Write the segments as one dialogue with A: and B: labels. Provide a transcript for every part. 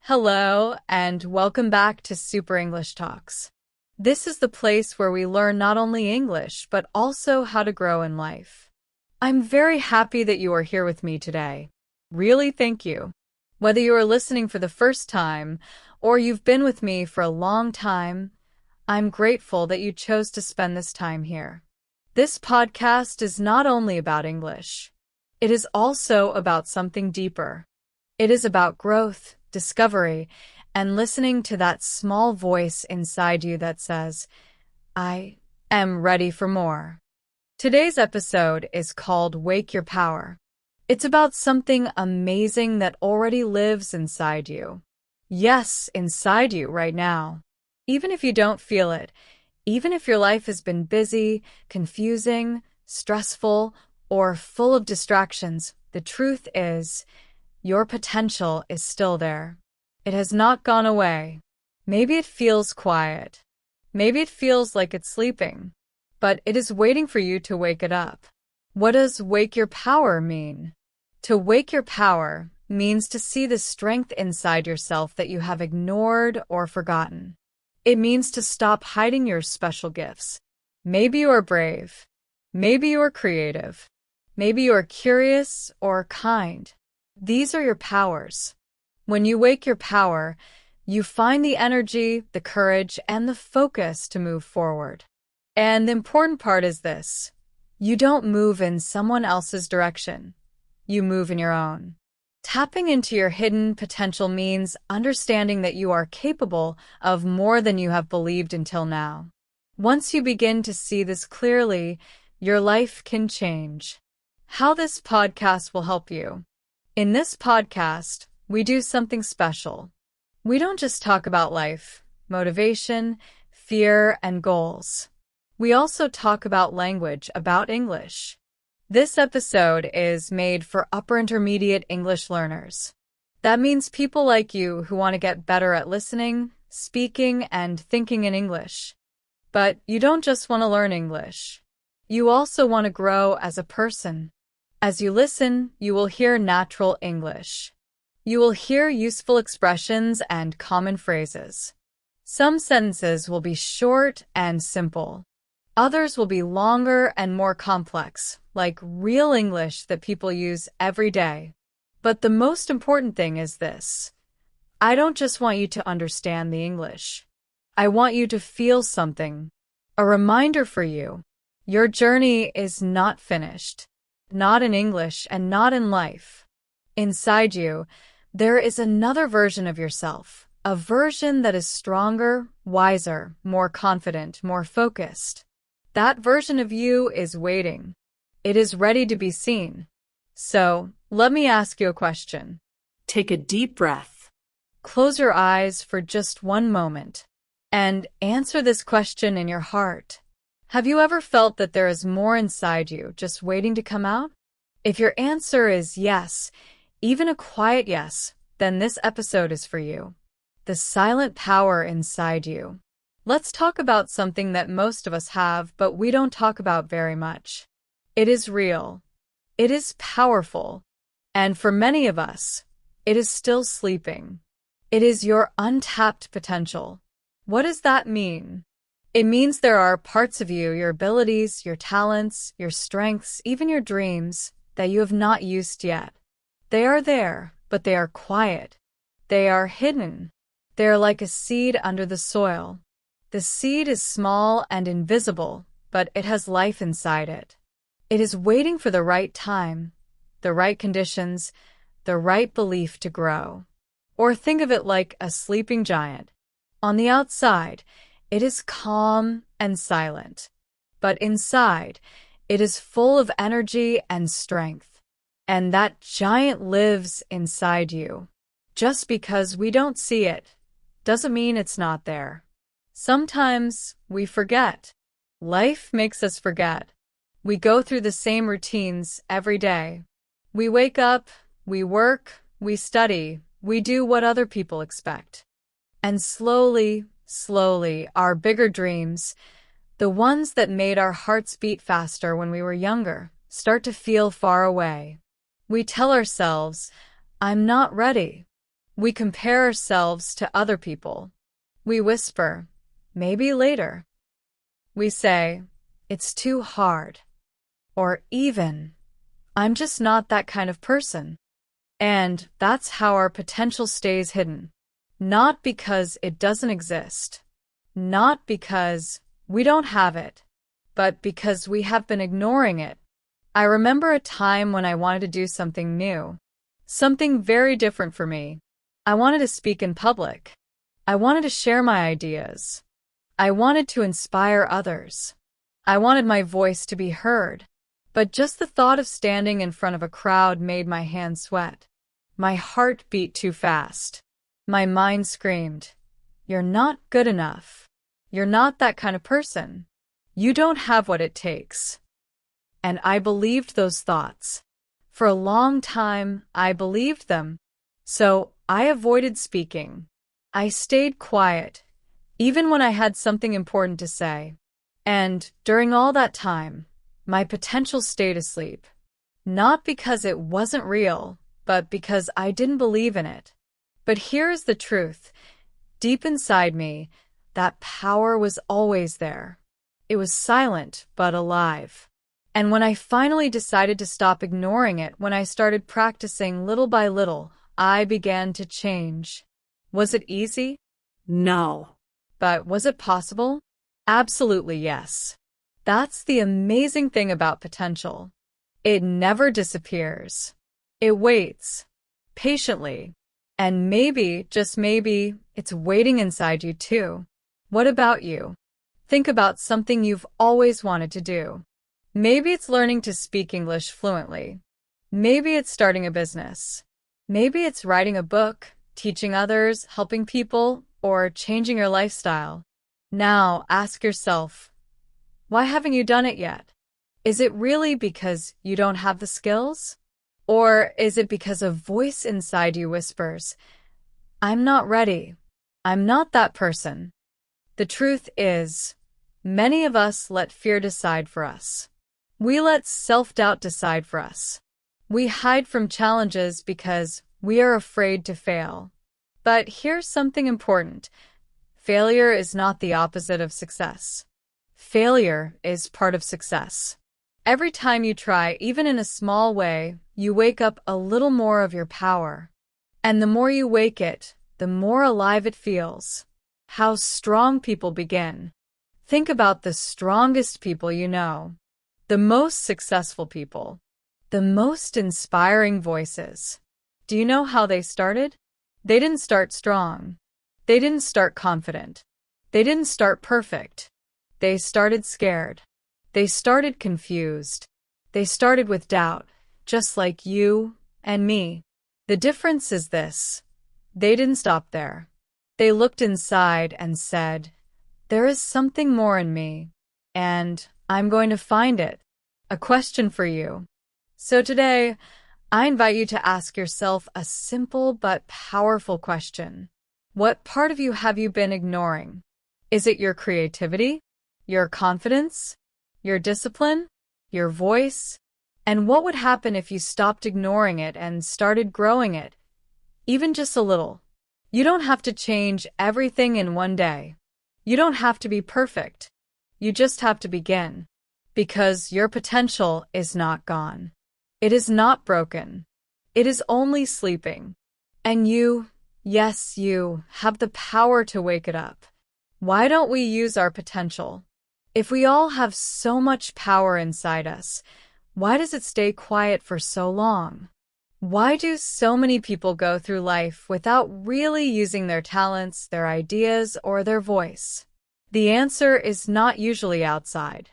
A: Hello, and welcome back to Super English Talks. This is the place where we learn not only English, but also how to grow in life. I'm very happy that you are here with me today. Really, thank you. Whether you are listening for the first time or you've been with me for a long time, I'm grateful that you chose to spend this time here. This podcast is not only about English. It is also about something deeper. It is about growth, discovery, and listening to that small voice inside you that says, I am ready for more. Today's episode is called Wake Your Power. It's about something amazing that already lives inside you. Yes, inside you right now. Even if you don't feel it, even if your life has been busy, confusing, stressful, or full of distractions, the truth is, your potential is still there. It has not gone away. Maybe it feels quiet. Maybe it feels like it's sleeping. But it is waiting for you to wake it up. What does wake your power mean? To wake your power means to see the strength inside yourself that you have ignored or forgotten. It means to stop hiding your special gifts. Maybe you are brave. Maybe you are creative. Maybe you are curious or kind. These are your powers. When you wake your power, you find the energy, the courage, and the focus to move forward. And the important part is this: you don't move in someone else's direction. You move in your own. Tapping into your hidden potential means understanding that you are capable of more than you have believed until now. Once you begin to see this clearly, your life can change. How this podcast will help you. In this podcast, we do something special. We don't just talk about life, motivation, fear, and goals. We also talk about language, about English. This episode is made for upper intermediate English learners. That means people like you who want to get better at listening, speaking, and thinking in English. But you don't just want to learn English. You also want to grow as a person. As you listen, you will hear natural English. You will hear useful expressions and common phrases. Some sentences will be short and simple. Others will be longer and more complex, like real English that people use every day. But the most important thing is this: I don't just want you to understand the English. I want you to feel something. A reminder for you. Your journey is not finished. Not in English and not in life. Inside you, there is another version of yourself, a version that is stronger, wiser, more confident, more focused. That version of you is waiting. It is ready to be seen. So, let me ask you a question.
B: Take a deep breath.
A: Close your eyes for just one moment and answer this question in your heart. Have you ever felt that there is more inside you just waiting to come out? If your answer is yes, even a quiet yes, then this episode is for you. The silent power inside you. Let's talk about something that most of us have, but we don't talk about very much. It is real. It is powerful. And for many of us, it is still sleeping. It is your untapped potential. What does that mean? It means there are parts of you, your abilities, your talents, your strengths, even your dreams, that you have not used yet. They are there, but they are quiet. They are hidden. They are like a seed under the soil. The seed is small and invisible, but it has life inside it. It is waiting for the right time, the right conditions, the right belief to grow. Or think of it like a sleeping giant. On the outside, it is calm and silent, but inside, it is full of energy and strength. And that giant lives inside you. Just because we don't see it doesn't mean it's not there. Sometimes we forget. Life makes us forget. We go through the same routines every day. We wake up, we work, we study, we do what other people expect. And slowly, our bigger dreams, the ones that made our hearts beat faster when we were younger, start to feel far away. We tell ourselves, I'm not ready. We compare ourselves to other people. We whisper, maybe later. We say, it's too hard. Or even, I'm just not that kind of person. And that's how our potential stays hidden. Not because it doesn't exist. Not because we don't have it, but because we have been ignoring it. I remember a time when I wanted to do something new. Something very different for me. I wanted to speak in public. I wanted to share my ideas. I wanted to inspire others. I wanted my voice to be heard. But just the thought of standing in front of a crowd made my hands sweat. My heart beat too fast. My mind screamed, "You're not good enough. You're not that kind of person. You don't have what it takes." And I believed those thoughts. For a long time, I believed them. So I avoided speaking. I stayed quiet, even when I had something important to say. And during all that time, my potential stayed asleep. Not because it wasn't real, but because I didn't believe in it. But here's the truth. Deep inside me, that power was always there. It was silent, but alive. And when I finally decided to stop ignoring it, when I started practicing little by little, I began to change. Was it easy?
B: No.
A: But was it possible? Absolutely yes. That's the amazing thing about potential. It never disappears. It waits, patiently. And maybe, just maybe, it's waiting inside you too. What about you? Think about something you've always wanted to do. Maybe it's learning to speak English fluently. Maybe it's starting a business. Maybe it's writing a book, teaching others, helping people, or changing your lifestyle. Now ask yourself, why haven't you done it yet? Is it really because you don't have the skills? Or is it because a voice inside you whispers, I'm not ready. I'm not that person. The truth is, many of us let fear decide for us. We let self-doubt decide for us. We hide from challenges because we are afraid to fail. But here's something important. Failure is not the opposite of success. Failure is part of success. Every time you try, even in a small way, you wake up a little more of your power. And the more you wake it, the more alive it feels. How strong people begin. Think about the strongest people you know. The most successful people. The most inspiring voices. Do you know how they started? They didn't start strong. They didn't start confident. They didn't start perfect. They started scared. They started confused. They started with doubt, just like you and me. The difference is this. They didn't stop there. They looked inside and said, there is something more in me, and I'm going to find it. A question for you. So today, I invite you to ask yourself a simple but powerful question. What part of you have you been ignoring? Is it your creativity? Your confidence? Your discipline? Your voice? And what would happen if you stopped ignoring it and started growing it? Even just a little. You don't have to change everything in one day. You don't have to be perfect. You just have to begin. Because your potential is not gone. It is not broken. It is only sleeping. And you, yes, you, have the power to wake it up. Why don't we use our potential? If we all have so much power inside us, why does it stay quiet for so long? Why do so many people go through life without really using their talents, their ideas, or their voice? The answer is not usually outside.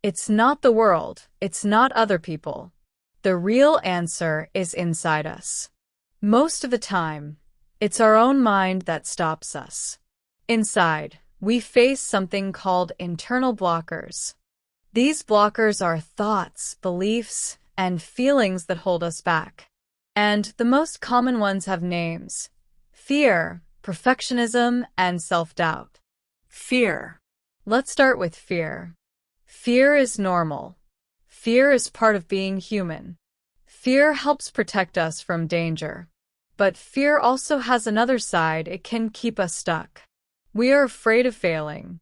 A: It's not the world. It's not other people. The real answer is inside us. Most of the time, it's our own mind that stops us. Inside, we face something called internal blockers. These blockers are thoughts, beliefs, and feelings that hold us back. And the most common ones have names: fear, perfectionism, and self-doubt.
B: Fear.
A: Let's start with fear. Fear is normal. Fear is part of being human. Fear helps protect us from danger. But fear also has another side. It can keep us stuck. We are afraid of failing.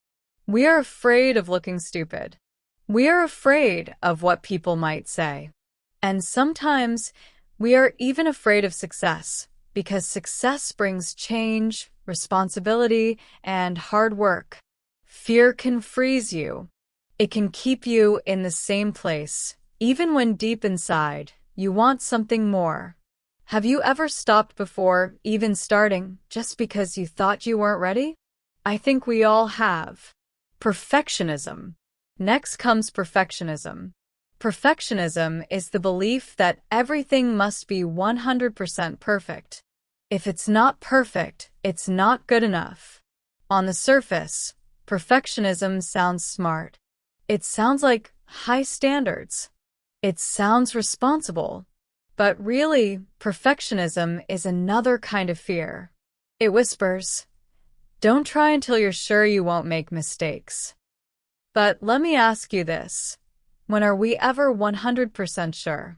A: We are afraid of looking stupid. We are afraid of what people might say. And sometimes we are even afraid of success, because success brings change, responsibility, and hard work. Fear can freeze you. It can keep you in the same place, even when deep inside you want something more. Have you ever stopped before even starting just because you thought you weren't ready? I think we all have. Perfectionism. Next comes perfectionism. Perfectionism is the belief that everything must be 100% perfect. If it's not perfect, it's not good enough. On the surface, perfectionism sounds smart. It sounds like high standards. It sounds responsible. But really, perfectionism is another kind of fear. It whispers, "Don't try until you're sure you won't make mistakes." But let me ask you this. When are we ever 100% sure?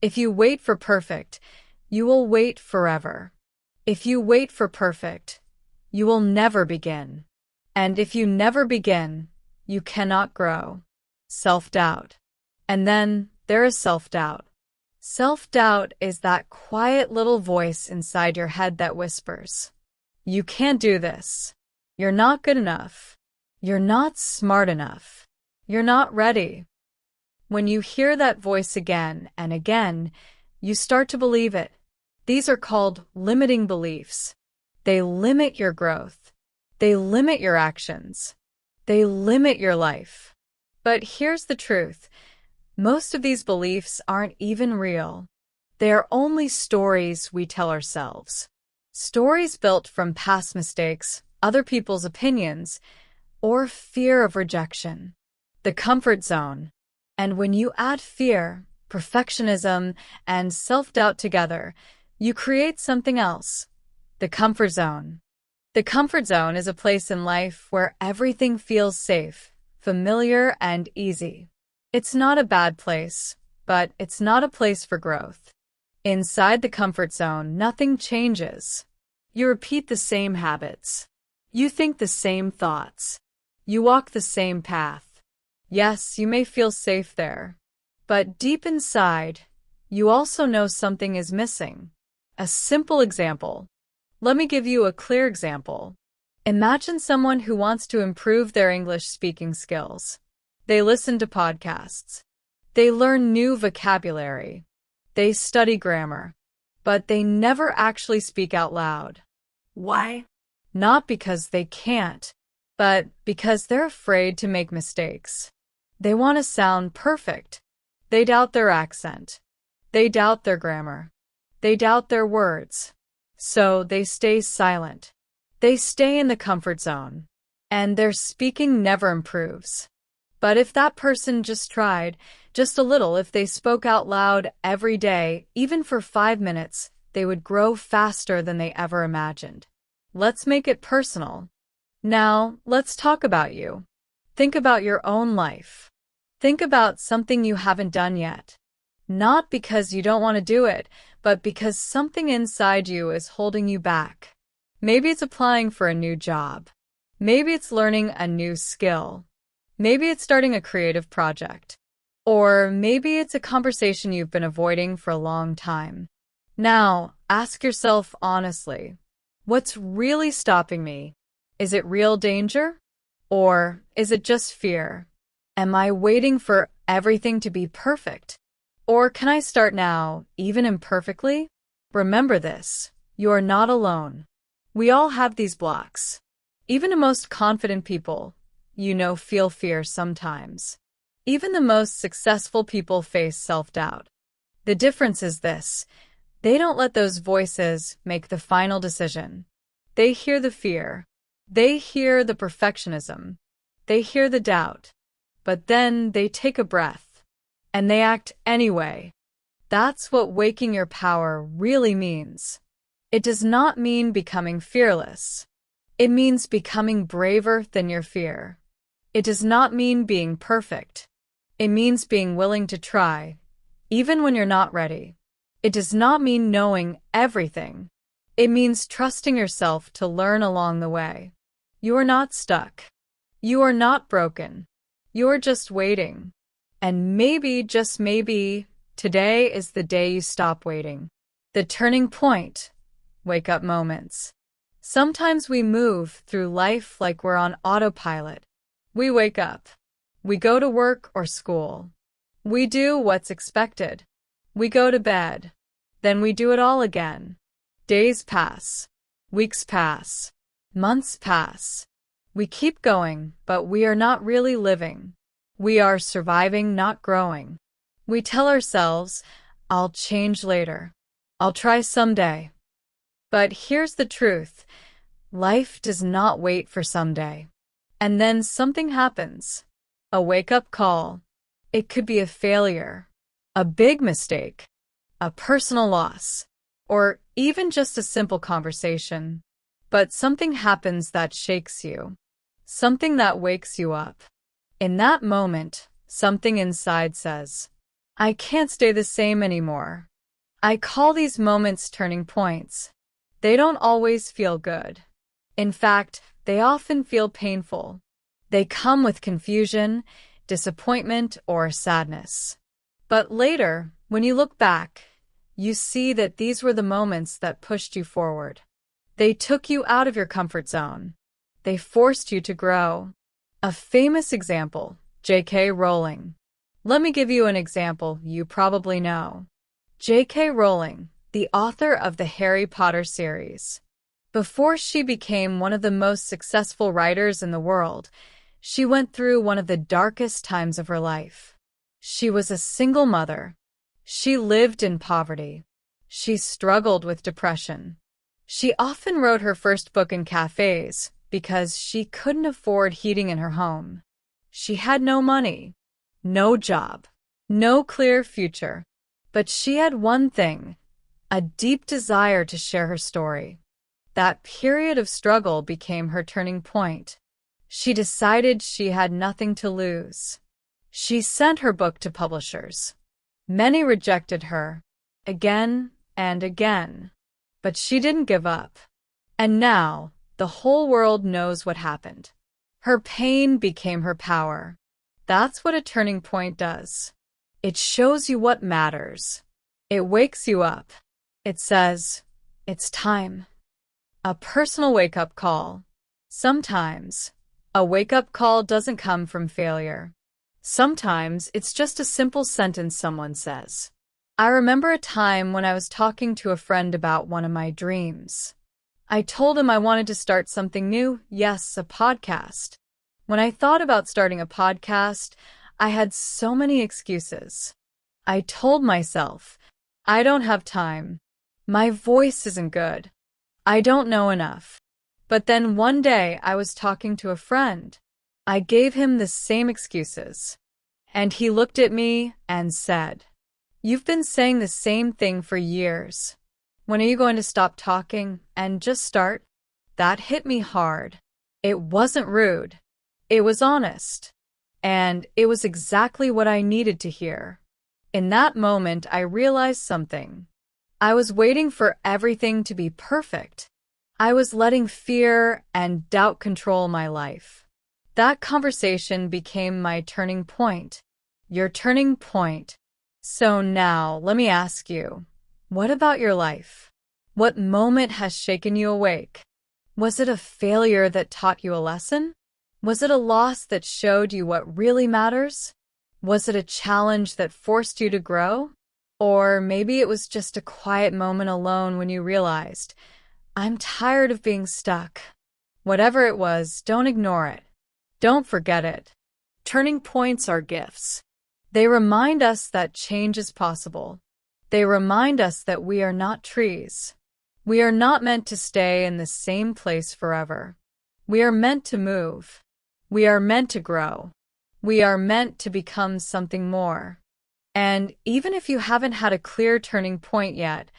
A: If you wait for perfect, you will wait forever. If you wait for perfect, you will never begin. And if you never begin, you cannot grow. Self-doubt. And then there is self-doubt. Self-doubt is that quiet little voice inside your head that whispers, "You can't do this. You're not good enough. You're not smart enough. You're not ready." When you hear that voice again and again, you start to believe it. These are called limiting beliefs. They limit your growth. They limit your actions. They limit your life. But here's the truth. Most of these beliefs aren't even real. They are only stories we tell ourselves. Stories built from past mistakes, other people's opinions, or fear of rejection. The comfort zone. And when you add fear, perfectionism, and self-doubt together, you create something else. The comfort zone. The comfort zone is a place in life where everything feels safe, familiar, and easy. It's not a bad place, but it's not a place for growth. Inside the comfort zone, nothing changes. You repeat the same habits. You think the same thoughts. You walk the same path. Yes, you may feel safe there, but deep inside, you also know something is missing. A simple example. Let me give you a clear example. Imagine someone who wants to improve their English speaking skills. They listen to podcasts. They learn new vocabulary. They study grammar. But they never actually speak out loud.
B: Why?
A: Not because they can't, but because they're afraid to make mistakes. They want to sound perfect. They doubt their accent. They doubt their grammar. They doubt their words. So they stay silent. They stay in the comfort zone. And their speaking never improves. But if that person just tried, just a little, if they spoke out loud every day, even for 5 minutes, they would grow faster than they ever imagined. Let's make it personal. Now, let's talk about you. Think about your own life. Think about something you haven't done yet. Not because you don't want to do it, but because something inside you is holding you back. Maybe it's applying for a new job. Maybe it's learning a new skill. Maybe it's starting a creative project. Or maybe it's a conversation you've been avoiding for a long time. Now, ask yourself honestly, what's really stopping me? Is it real danger? Or is it just fear? Am I waiting for everything to be perfect? Or can I start now, even imperfectly? Remember this, you are not alone. We all have these blocks. Even the most confident people, feel fear sometimes. Even the most successful people face self-doubt. The difference is this. They don't let those voices make the final decision. They hear the fear. They hear the perfectionism. They hear the doubt. But then they take a breath. And they act anyway. That's what waking your power really means. It does not mean becoming fearless. It means becoming braver than your fear. It does not mean being perfect. It means being willing to try, even when you're not ready. It does not mean knowing everything. It means trusting yourself to learn along the way. You are not stuck. You are not broken. You're just waiting. And maybe, just maybe, today is the day you stop waiting. The turning point. Wake up moments. Sometimes we move through life like we're on autopilot. We wake up. We go to work or school. We do what's expected. We go to bed. Then we do it all again. Days pass. Weeks pass. Months pass. We keep going, but we are not really living. We are surviving, not growing. We tell ourselves, I'll change later. I'll try someday. But here's the truth. Life does not wait for someday. And then something happens. A wake-up call. It could be a failure, a big mistake, a personal loss, or even just a simple conversation. But something happens that shakes you. Something that wakes you up. In that moment, something inside says, I can't stay the same anymore. I call these moments turning points. They don't always feel good. In fact, they often feel painful. They come with confusion, disappointment, or sadness. But later, when you look back, you see that these were the moments that pushed you forward. They took you out of your comfort zone. They forced you to grow. A famous example, J.K. Rowling. Let me give you an example you probably know. J.K. Rowling, the author of the Harry Potter series. Before she became one of the most successful writers in the world, she went through one of the darkest times of her life. She was a single mother. She lived in poverty. She struggled with depression. She often wrote her first book in cafes because she couldn't afford heating in her home. She had no money, no job, no clear future. But she had one thing, a deep desire to share her story. That period of struggle became her turning point. She decided she had nothing to lose. She sent her book to publishers. Many rejected her, again and again. But she didn't give up. And now, the whole world knows what happened. Her pain became her power. That's what a turning point does. It shows you what matters. It wakes you up. It says, it's time. A personal wake-up call. Sometimes, a wake-up call doesn't come from failure. Sometimes, it's just a simple sentence someone says. I remember a time when I was talking to a friend about one of my dreams. I told him I wanted to start something new, yes, a podcast. When I thought about starting a podcast, I had so many excuses. I told myself, I don't have time. My voice isn't good. I don't know enough. But then one day I was talking to a friend. I gave him the same excuses. And he looked at me and said, You've been saying the same thing for years. When are you going to stop talking and just start? That hit me hard. It wasn't rude. It was honest. And it was exactly what I needed to hear. In that moment, I realized something. I was waiting for everything to be perfect. I was letting fear and doubt control my life. That conversation became my turning point. Your turning point. So now, let me ask you, what about your life? What moment has shaken you awake? Was it a failure that taught you a lesson? Was it a loss that showed you what really matters? Was it a challenge that forced you to grow? Or maybe it was just a quiet moment alone when you realized, I'm tired of being stuck. Whatever it was, don't ignore it. Don't forget it. Turning points are gifts. They remind us that change is possible. They remind us that we are not trees. We are not meant to stay in the same place forever. We are meant to move. We are meant to grow. We are meant to become something more. And even if you haven't had a clear turning point yet,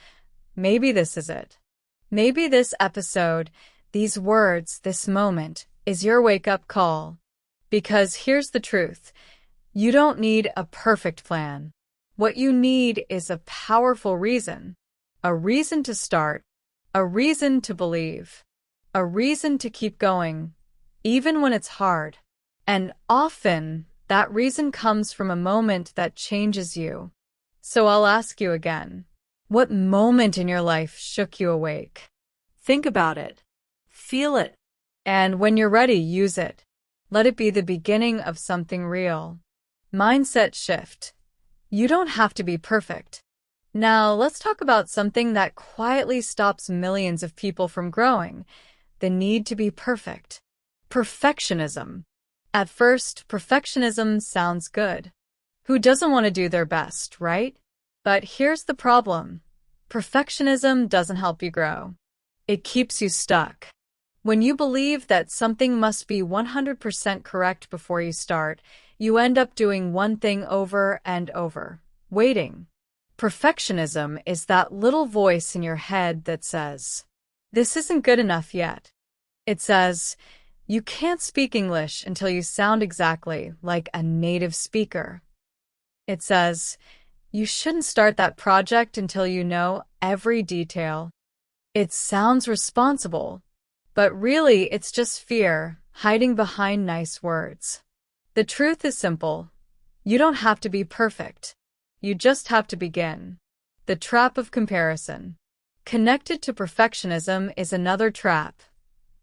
A: maybe this is it. Maybe this episode, these words, this moment, is your wake-up call. Because here's the truth. You don't need a perfect plan. What you need is a powerful reason. A reason to start. a reason to believe, a reason to keep going, even when it's hard. And often, that reason comes from a moment that changes you. So I'll ask you again, what moment in your life shook you awake?
B: Think about it. Feel it.
A: And when you're ready, use it. Let it be the beginning of something real. Mindset shift. You don't have to be perfect. Now, let's talk about something that quietly stops millions of people from growing: the need to be perfect. Perfectionism. At first, perfectionism sounds good. Who doesn't want to do their best, right? But here's the problem. Perfectionism doesn't help you grow. It keeps you stuck. When you believe that something must be 100% correct before you start, you end up doing one thing over and over, waiting. Perfectionism is that little voice in your head that says, "This isn't good enough yet." It says, "You can't speak English until you sound exactly like a native speaker." It says, "You shouldn't start that project until you know every detail." It sounds responsible, but really it's just fear hiding behind nice words. The truth is simple. You don't have to be perfect. You just have to begin. The trap of comparison. Connected to perfectionism is another trap: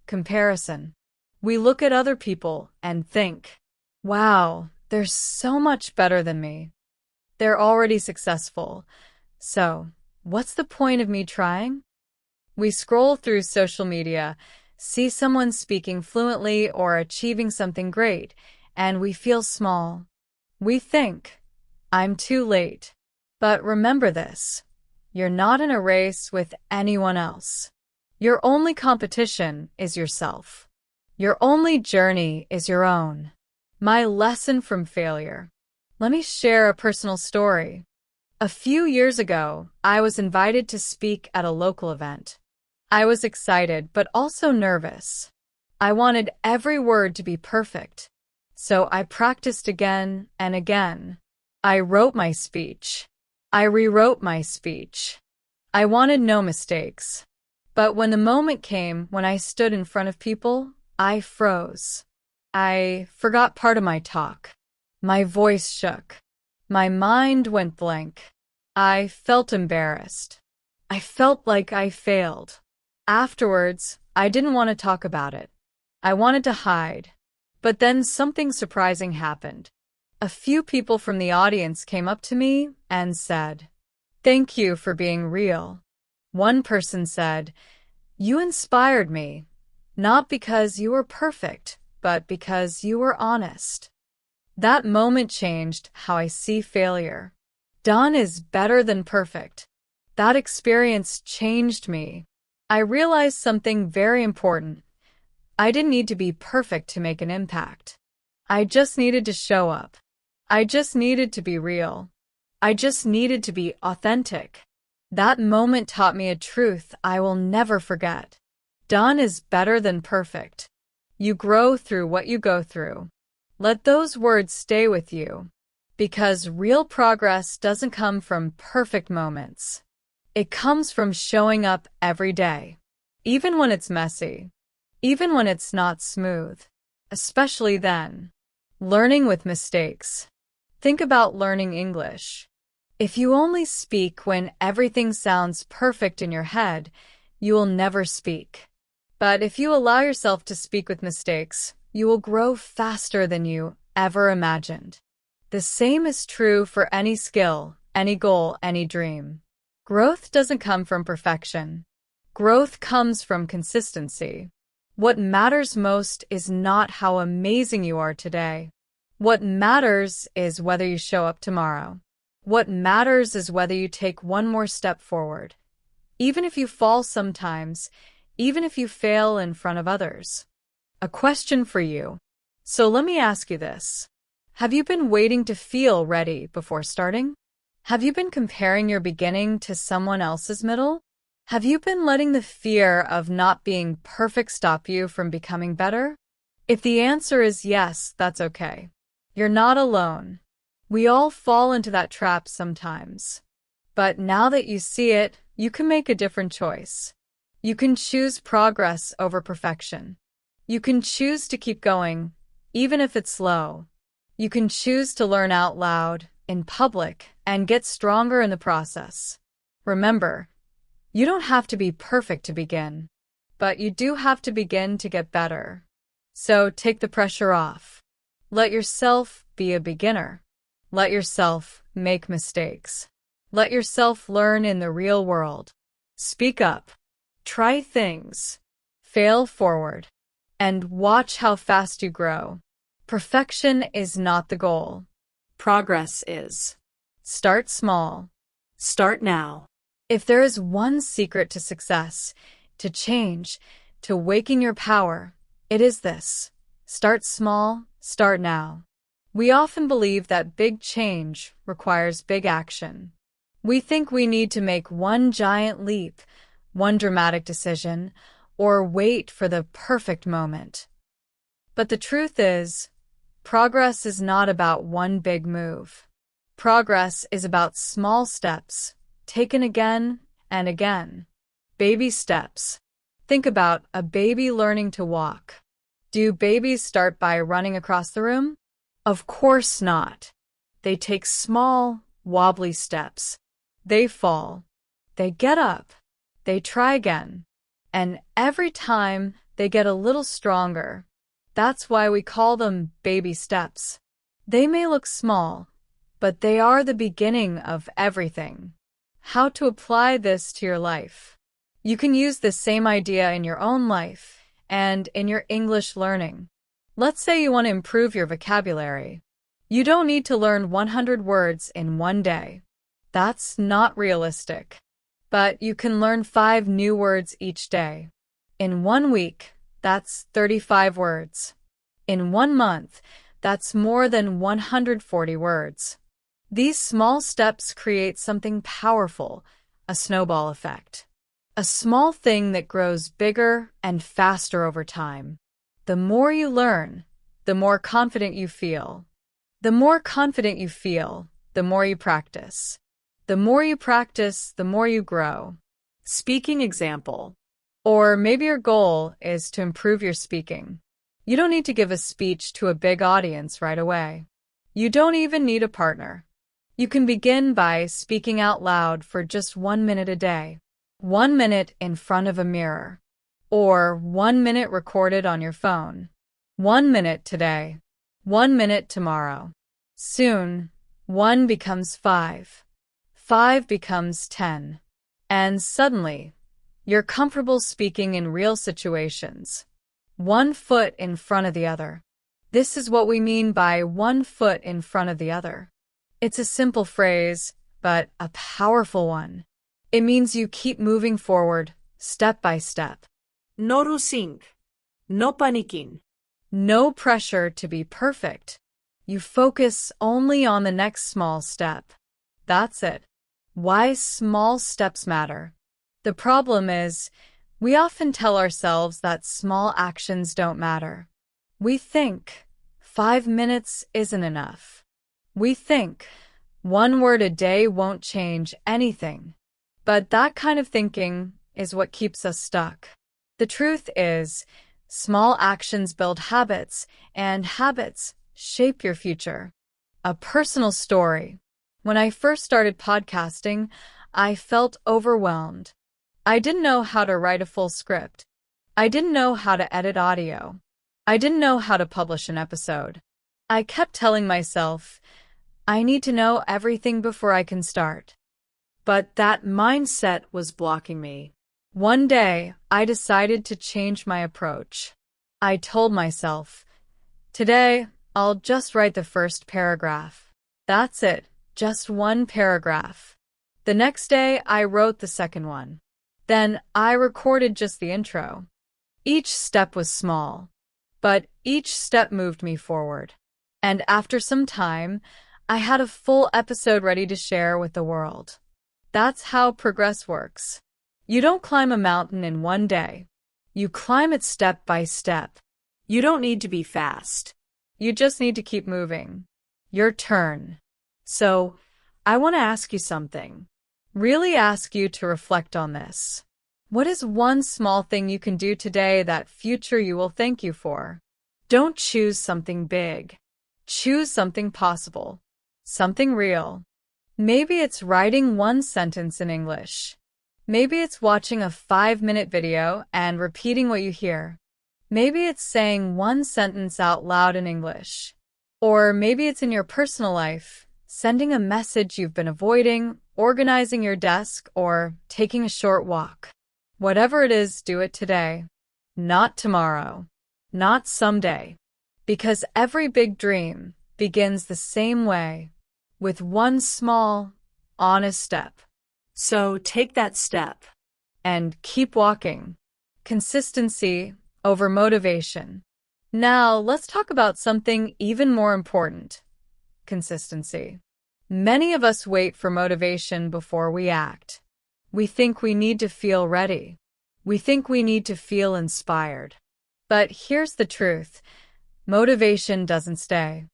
A: comparison. We look at other people and think, wow, they're so much better than me. They're already successful. So, what's the point of me trying? We scroll through social media, see someone speaking fluently or achieving something great, and we feel small. We think, I'm too late. But remember this: you're not in a race with anyone else. Your only competition is yourself. Your only journey is your own. My lesson from failure. Let me share a personal story. A few years ago, I was invited to speak at a local event. I was excited but also nervous. I wanted every word to be perfect. So I practiced again and again. I wrote my speech. I rewrote my speech. I wanted no mistakes. But when the moment came when I stood in front of people, I froze. I forgot part of my talk. My voice shook. My mind went blank. I felt embarrassed. I felt like I failed. Afterwards, I didn't want to talk about it. I wanted to hide. But then something surprising happened. A few people from the audience came up to me and said, "Thank you for being real." One person said, "You inspired me, not because you were perfect, but because you were honest." That moment changed how I see failure. Done is better than perfect. That experience changed me. I realized something very important. I didn't need to be perfect to make an impact. I just needed to show up. I just needed to be real. I just needed to be authentic. That moment taught me a truth I will never forget. Done is better than perfect. You grow through what you go through. Let those words stay with you. Because real progress doesn't come from perfect moments. It comes from showing up every day. Even when it's messy. Even when it's not smooth. Especially then. Learning with mistakes. Think about learning English. If you only speak when everything sounds perfect in your head, you will never speak. But if you allow yourself to speak with mistakes, you will grow faster than you ever imagined. The same is true for any skill, any goal, any dream. Growth doesn't come from perfection. Growth comes from consistency. What matters most is not how amazing you are today. What matters is whether you show up tomorrow. What matters is whether you take one more step forward. Even if you fall sometimes, even if you fail in front of others. A question for you. So let me ask you this. Have you been waiting to feel ready before starting? Have you been comparing your beginning to someone else's middle? Have you been letting the fear of not being perfect stop you from becoming better? If the answer is yes, that's okay. You're not alone. We all fall into that trap sometimes. But now that you see it, you can make a different choice. You can choose progress over perfection. You can choose to keep going, even if it's slow. You can choose to learn out loud, in public, and get stronger in the process. Remember, you don't have to be perfect to begin, but you do have to begin to get better. So take the pressure off. Let yourself be a beginner. Let yourself make mistakes. Let yourself learn in the real world. Speak up. Try things. Fail forward. And watch how fast you grow. Perfection is not the goal.
B: Progress is.
A: Start small.
B: Start now.
A: If there is one secret to success, to change, to waking your power, it is this. Start small, start now. We often believe that big change requires big action. We think we need to make one giant leap, one dramatic decision, or wait for the perfect moment. But the truth is, progress is not about one big move. Progress is about small steps, taken again and again. Baby steps. Think about a baby learning to walk. Do babies start by running across the room? Of course not. They take small, wobbly steps. They fall. They get up. They try again. And every time they get a little stronger. That's why we call them baby steps. They may look small, but they are the beginning of everything. How to apply this to your life? You can use this same idea in your own life and in your English learning. Let's say you want to improve your vocabulary. You don't need to learn 100 words in one day. That's not realistic. But you can learn 5 new words each day. In 1 week, that's 35 words. In 1 month, that's more than 140 words. These small steps create something powerful, a snowball effect. A small thing that grows bigger and faster over time. The more you learn, the more confident you feel. The more confident you feel, the more you practice. The more you practice, the more you grow. Speaking example. Or maybe your goal is to improve your speaking. You don't need to give a speech to a big audience right away. You don't even need a partner. You can begin by speaking out loud for just 1 minute a day. 1 minute in front of a mirror. Or 1 minute recorded on your phone. 1 minute today. 1 minute tomorrow. Soon, 1 becomes 5. 5 becomes 10. And suddenly, you're comfortable speaking in real situations. 1 foot in front of the other. This is what we mean by 1 foot in front of the other. It's a simple phrase, but a powerful one. It means you keep moving forward, step by step.
B: No rusing. No paniquing.
A: No pressure to be perfect. You focus only on the next small step. That's it. Why small steps matter. The problem is, we often tell ourselves that small actions don't matter. We think 5 minutes isn't enough. We think 1 word a day won't change anything. But that kind of thinking is what keeps us stuck. The truth is, small actions build habits, and habits shape your future. A personal story. When I first started podcasting, I felt overwhelmed. I didn't know how to write a full script. I didn't know how to edit audio. I didn't know how to publish an episode. I kept telling myself, I need to know everything before I can start. But that mindset was blocking me. One day, I decided to change my approach. I told myself, today, I'll just write the first paragraph. That's it, just 1 paragraph. The next day, I wrote the second one. Then I recorded just the intro. Each step was small, but each step moved me forward. And after some time, I had a full episode ready to share with the world. That's how progress works. You don't climb a mountain in 1 day. You climb it step by step.
B: You don't need to be fast.
A: You just need to keep moving. Your turn. So, I want to ask you something. Really ask you to reflect on this. What is one small thing you can do today that future you will thank you for? Don't choose something big. Choose something possible, something real. Maybe it's writing one sentence in English. Maybe it's watching a 5-minute video and repeating what you hear. Maybe it's saying one sentence out loud in English. Or maybe it's in your personal life, sending a message you've been avoiding, organizing your desk, or taking a short walk. Whatever it is, do it today. Not tomorrow. Not someday. Because every big dream begins the same way, with one small, honest step.
B: So take that step.
A: And keep walking. Consistency over motivation. Now, let's talk about something even more important. Consistency. Many of us wait for motivation before we act. We think we need to feel ready. We think we need to feel inspired. But here's the truth. Motivation doesn't stay.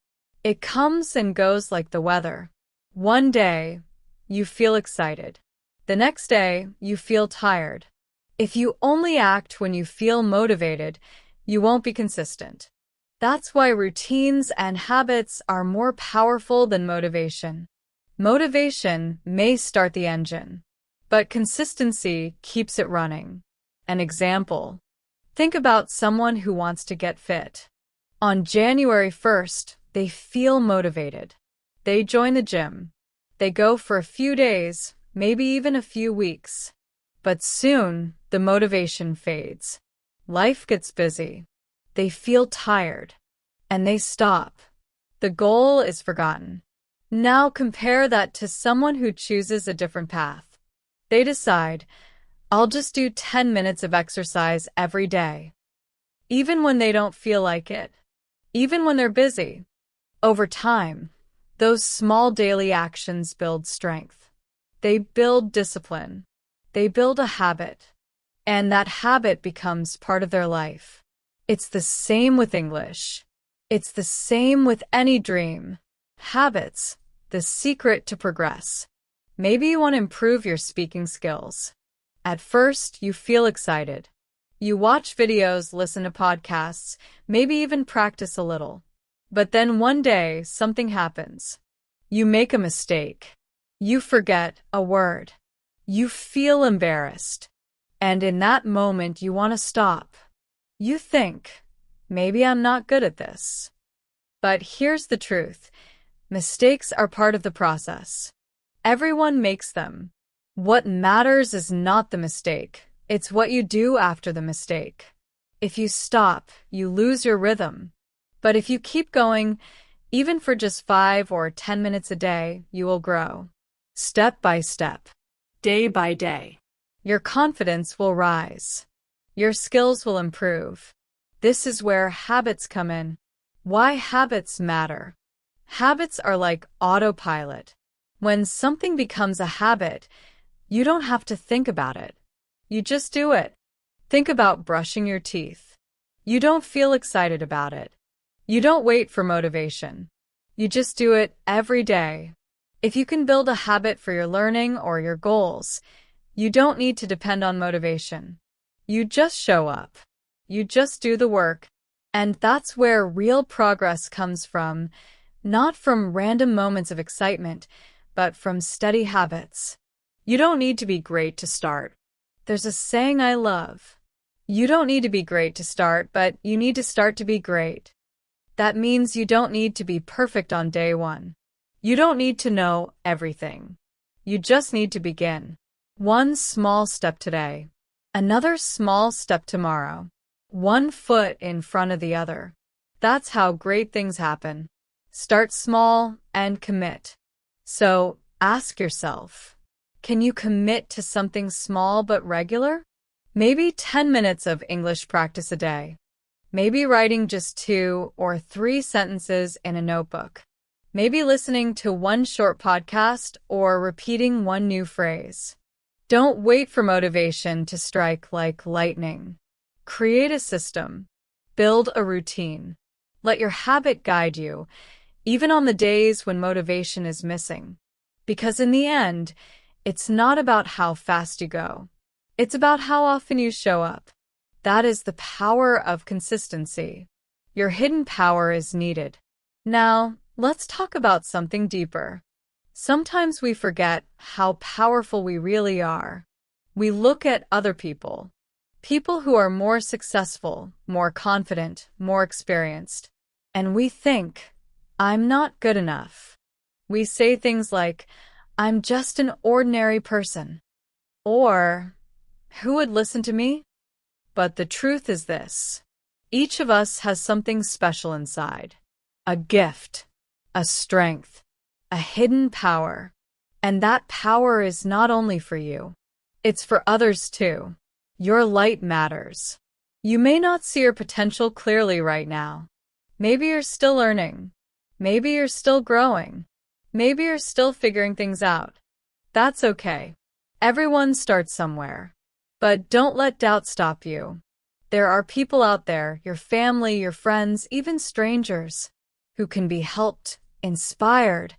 A: It comes and goes like the weather. One day, you feel excited. The next day, you feel tired. If you only act when you feel motivated, you won't be consistent. That's why routines and habits are more powerful than motivation. Motivation may start the engine, but consistency keeps it running. An example. Think about someone who wants to get fit. On January 1st, they feel motivated. They join the gym. They go for a few days, maybe even a few weeks. But soon, the motivation fades. Life gets busy. They feel tired. And they stop. The goal is forgotten. Now compare that to someone who chooses a different path. They decide, I'll just do 10 minutes of exercise every day. Even when they don't feel like it. Even when they're busy. Over time, those small daily actions build strength. They build discipline. They build a habit. And that habit becomes part of their life. It's the same with English. It's the same with any dream. Habits, the secret to progress. Maybe you want to improve your speaking skills. At first, you feel excited. You watch videos, listen to podcasts, maybe even practice a little. But then one day, something happens. You make a mistake. You forget a word. You feel embarrassed. And in that moment, you want to stop. You think, maybe I'm not good at this. But here's the truth. Mistakes are part of the process. Everyone makes them. What matters is not the mistake. It's what you do after the mistake. If you stop, you lose your rhythm. But if you keep going, even for just 5 or 10 minutes a day, you will grow. Step by step.
B: Day by day.
A: Your confidence will rise. Your skills will improve. This is where habits come in. Why habits matter. Habits are like autopilot. When something becomes a habit, you don't have to think about it. You just do it. Think about brushing your teeth. You don't feel excited about it. You don't wait for motivation. You just do it every day. If you can build a habit for your learning or your goals, you don't need to depend on motivation. You just show up. You just do the work. And that's where real progress comes from, not from random moments of excitement, but from steady habits. You don't need to be great to start. There's a saying I love. You don't need to be great to start, but you need to start to be great. That means you don't need to be perfect on day one. You don't need to know everything. You just need to begin. One small step today. Another small step tomorrow. One foot in front of the other. That's how great things happen. Start small and commit. So, ask yourself, can you commit to something small but regular? Maybe 10 minutes of English practice a day. Maybe writing just 2 or 3 sentences in a notebook. Maybe listening to one short podcast or repeating one new phrase. Don't wait for motivation to strike like lightning. Create a system. Build a routine. Let your habit guide you, even on the days when motivation is missing. Because in the end, it's not about how fast you go. It's about how often you show up. That is the power of consistency. Your hidden power is needed. Now, let's talk about something deeper. Sometimes we forget how powerful we really are. We look at other people, people who are more successful, more confident, more experienced, and we think, I'm not good enough. We say things like, I'm just an ordinary person, or who would listen to me? But the truth is this. Each of us has something special inside. A gift, a strength, a hidden power. And that power is not only for you. It's for others too. Your light matters. You may not see your potential clearly right now. Maybe you're still learning. Maybe you're still growing. Maybe you're still figuring things out. That's okay. Everyone starts somewhere. But don't let doubt stop you. There are people out there, your family, your friends, even strangers, who can be helped, inspired,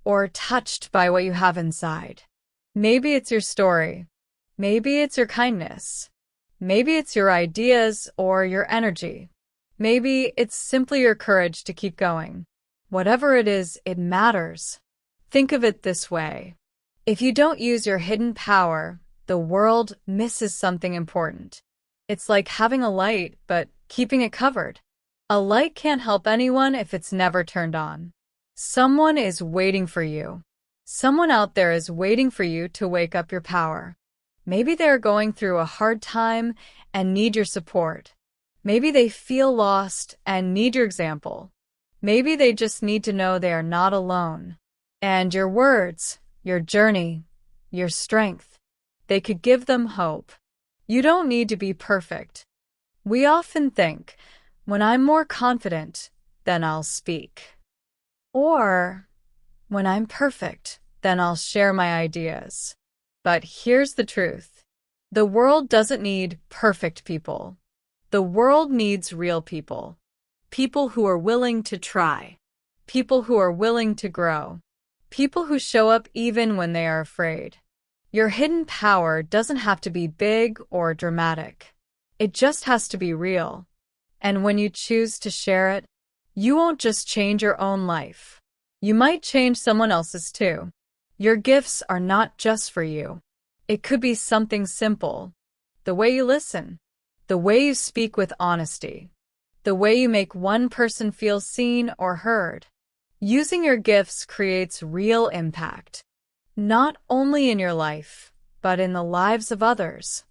A: or touched by what you have inside. Maybe it's your story. Maybe it's your kindness. Maybe it's your ideas or your energy. Maybe it's simply your courage to keep going. Whatever it is, it matters. Think of it this way. If you don't use your hidden power, the world misses something important. It's like having a light, but keeping it covered. A light can't help anyone if it's never turned on. Someone is waiting for you. Someone out there is waiting for you to wake up your power. Maybe they're going through a hard time and need your support. Maybe they feel lost and need your example. Maybe they just need to know they are not alone. And your words, your journey, your strength, they could give them hope. You don't need to be perfect. We often think, when I'm more confident, then I'll speak. Or, when I'm perfect, then I'll share my ideas. But here's the truth. The world doesn't need perfect people. The world needs real people.
B: People who are willing to try.
A: People who are willing to grow. People who show up even when they are afraid. Your hidden power doesn't have to be big or dramatic. It just has to be real. And when you choose to share it, you won't just change your own life. You might change someone else's too. Your gifts are not just for you. It could be something simple. The way you listen. The way you speak with honesty. The way you make one person feel seen or heard. Using your gifts creates real impact. Not only in your life, but in the lives of others.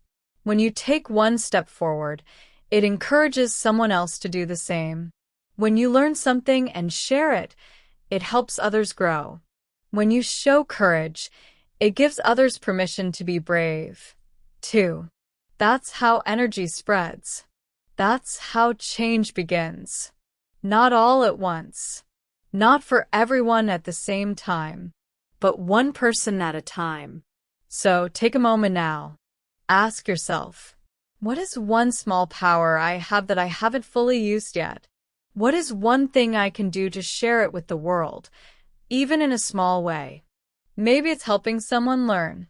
A: When you take one step forward, it encourages someone else to do the same. When you learn something and share it, it helps others grow. When you show courage, it gives others permission to be brave, too. That's how energy spreads. That's how change begins. Not all at once. Not for everyone at the same time.
B: But one person at a time.
A: So take a moment now. Ask yourself, what is one small power I have that I haven't fully used yet? What is one thing I can do to share it with the world, even in a small way? Maybe it's helping someone learn.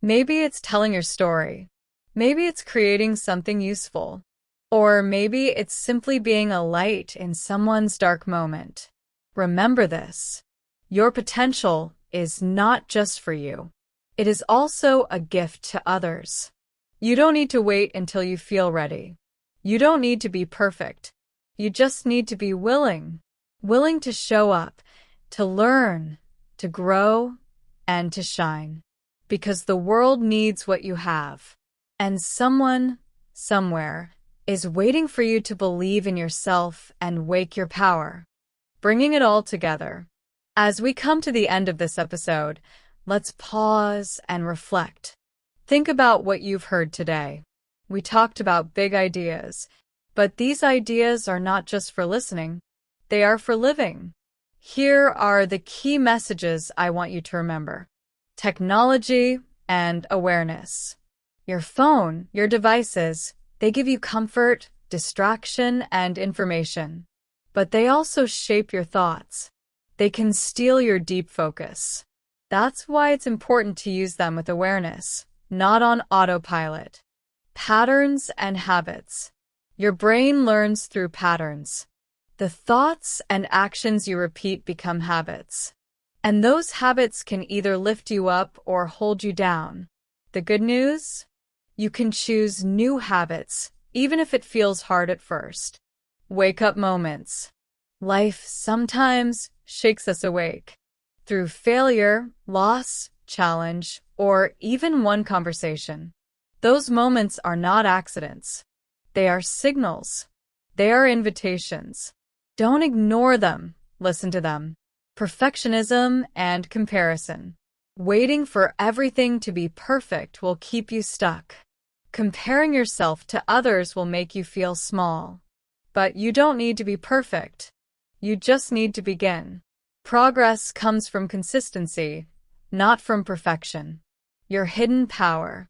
A: Maybe it's telling your story. Maybe it's creating something useful. Or maybe it's simply being a light in someone's dark moment. Remember this. Your potential is not just for you. It is also a gift to others. You don't need to wait until you feel ready. You don't need to be perfect. You just need to be willing. Willing to show up, to learn, to grow, and to shine. Because the world needs what you have. And someone, somewhere, is waiting for you to believe in yourself and wake your power. Bringing it all together. As we come to the end of this episode, let's pause and reflect. Think about what you've heard today. We talked about big ideas, but these ideas are not just for listening. They are for living. Here are the key messages I want you to remember. Technology and awareness. Your phone, your devices, they give you comfort, distraction, and information. But they also shape your thoughts. They can steal your deep focus. That's why it's important to use them with awareness, not on autopilot. Patterns and habits. Your brain learns through patterns. The thoughts and actions you repeat become habits. And those habits can either lift you up or hold you down. The good news? You can choose new habits, even if it feels hard at first. Wake-up moments. Life sometimes shakes us awake. Through failure, loss, challenge, or even one conversation. Those moments are not accidents. They are signals. They are invitations. Don't ignore them. Listen to them. Perfectionism and comparison. Waiting for everything to be perfect will keep you stuck. Comparing yourself to others will make you feel small. But you don't need to be perfect. You just need to begin. Progress comes from consistency, not from perfection. Your hidden power.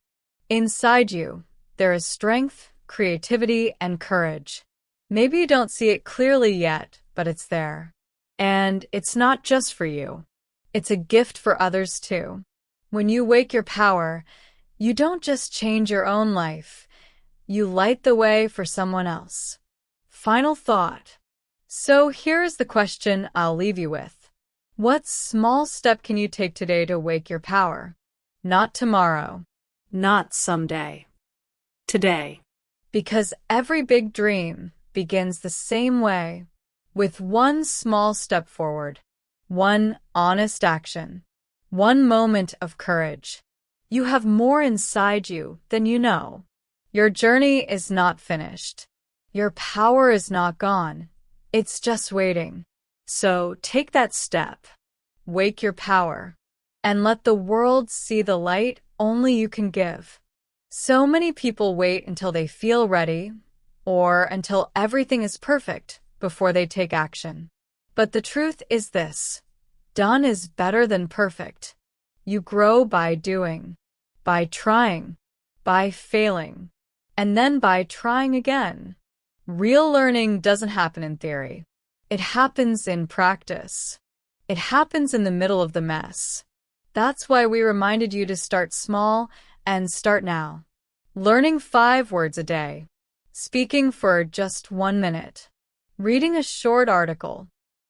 A: Inside you, there is strength, creativity, and courage. Maybe you don't see it clearly yet, but it's there. And it's not just for you. It's a gift for others too. When you wake your power, you don't just change your own life. You light the way for someone else. Final thought. So here is the question I'll leave you with. What small step can you take today to wake your power? Not tomorrow.
B: Not someday. Today.
A: Because every big dream begins the same way, with one small step forward, one honest action, one moment of courage. You have more inside you than you know. Your journey is not finished. Your power is not gone. It's just waiting. So take that step. Wake your power. And let the world see the light only you can give. So many people wait until they feel ready, or until everything is perfect before they take action. But the truth is this: done is better than perfect. You grow by doing, by trying, by failing, and then by trying again. Real learning doesn't happen in theory. It happens in practice. It happens in the middle of the mess. That's why we reminded you to start small and start now. Learning 5 words a day. Speaking for just 1 minute. Reading a short article.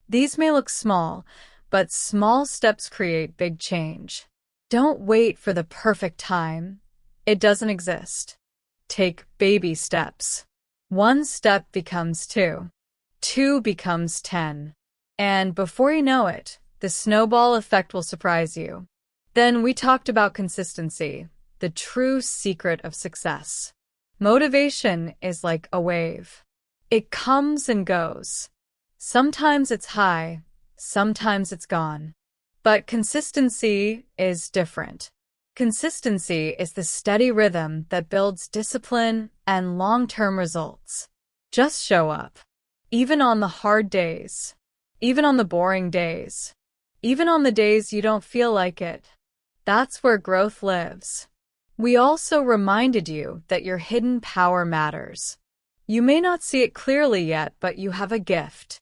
A: These may look small, but small steps create big change. Don't wait for the perfect time. It doesn't exist. Take baby steps. 1 step becomes 2. 2 becomes 10. And before you know it, the snowball effect will surprise you. Then we talked about consistency, the true secret of success. Motivation is like a wave. It comes and goes. Sometimes it's high, sometimes it's gone. But consistency is different. Consistency is the steady rhythm that builds discipline and long-term results. Just show up. Even on the hard days. Even on the boring days. Even on the days you don't feel like it. That's where growth lives. We also reminded you that your hidden power matters. You may not see it clearly yet, but you have a gift.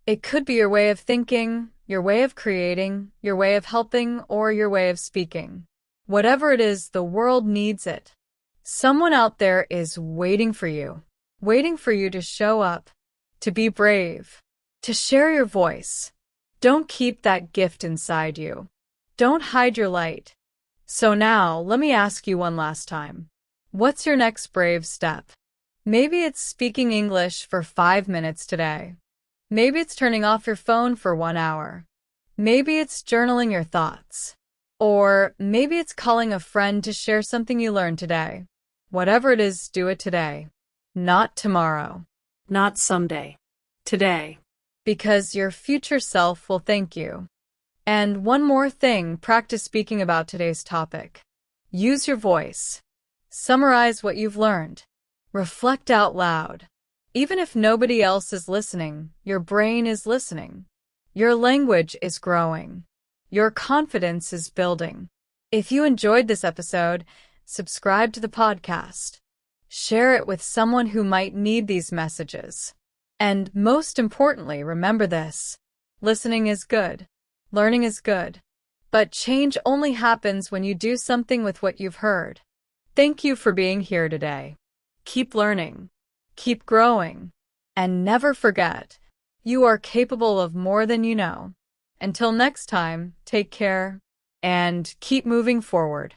A: It could be your way of thinking, your way of creating, your way of helping, or your way of speaking. Whatever it is, the world needs it. Someone out there is waiting for you to show up, to be brave, to share your voice. Don't keep that gift inside you. Don't hide your light. So now, let me ask you one last time. What's your next brave step? Maybe it's speaking English for 5 minutes today. Maybe it's turning off your phone for 1 hour. Maybe it's journaling your thoughts. Or maybe it's calling a friend to share something you learned today. Whatever it is, do it today. Not tomorrow.
B: Not someday. Today.
A: Because your future self will thank you. And one more thing, practice speaking about today's topic. Use your voice. Summarize what you've learned. Reflect out loud. Even if nobody else is listening, your brain is listening. Your language is growing. Your confidence is building. If you enjoyed this episode, subscribe to the podcast. Share it with someone who might need these messages. And most importantly, remember this. Listening is good. Learning is good. But change only happens when you do something with what you've heard. Thank you for being here today. Keep learning, keep growing, and never forget, you are capable of more than you know. Until next time, take care and keep moving forward.